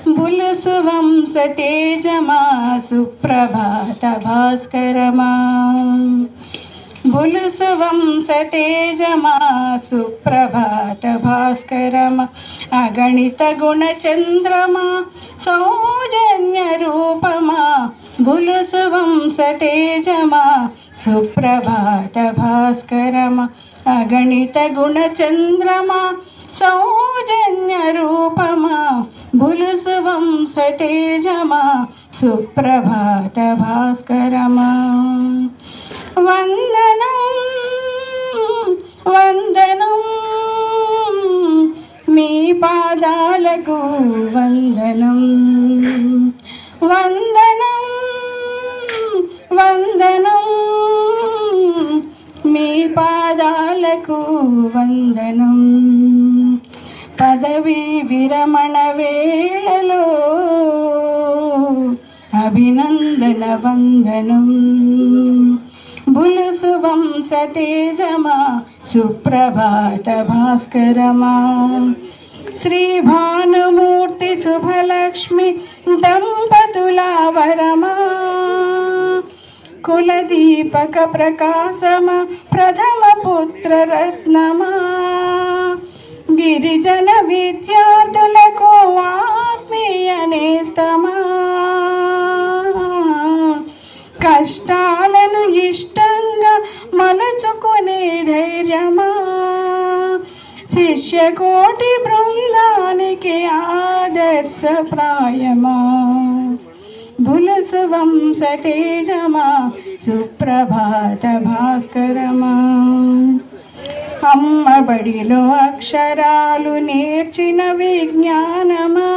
బులుసు వంశ తేజమా సుప్రభాత భాస్కరమా బులుసు వంశ తేజమా సుప్రభాత భాస్కరమా అగణిత గుణ చంద్రమా సౌజన్య రూపమా బులుసు వంశ తేజమా సుప్రభాత భాస్కరమా అగణిత గుణ చంద్రమా సౌజన్య రూపమా బులుసు వంశ తేజమా సుప్రభాత భాస్కరమా వందనం వందనం మీ పాదాలకు వందనం వందనం వందనం మీ పాదాలకు వందనం పదవీ విరమణ వేళలో అభినందన వందనం బులుసు వంశ తేజమా సుప్రభాత భాస్కరమా శ్రీ భానుమూర్తి శుభలక్ష్మి దంపతుల వరమా కులదీపక ప్రకాశమా ప్రథమ పుత్ర రత్నమా గిరిజన విద్యార్థులకు ఆత్మీయ నేస్తమా కష్టాలను ఇష్టంగా మలుచుకునే ధైర్యమా శిష్యకోటి బృందానికి ఆదర్శప్రాయమా బులుసు వంశ తేజమా సుప్రభాత భాస్కరమా అమ్మ బడిలో అక్షరాలు నేర్చిన విజ్ఞానమా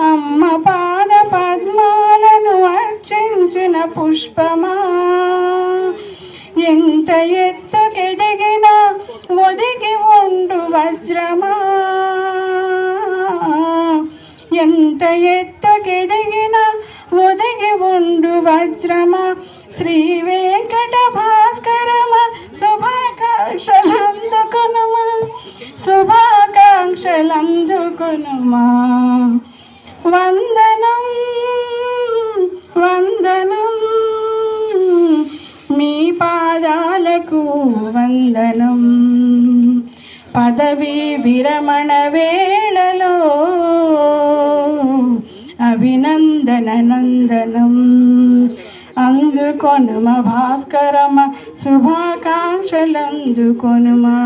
అమ్మ పాద పద్మాలను అర్చించిన పుష్పమా ఎంత ఎత్తుకెదిగినా ఒదిగి ఉండు వజ్రమా ఎంత ఎత్తుకెదిగినా ఒదిగి ఉండు వజ్రమా శ్రీ వెంకట భాస్కరమా శుభాకాంక్షలందుకొనుమా శుభాకాంక్షలందుకొనుమా వందనం వందనం మీ పాదాలకు వందనం పదవీ విరమణ వేళలో అభినందన నందనం అందుకొనుమ భాస్కరమ శుభాకాంక్షలందుకొనుమా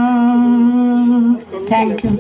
థ్యాంక్ యూ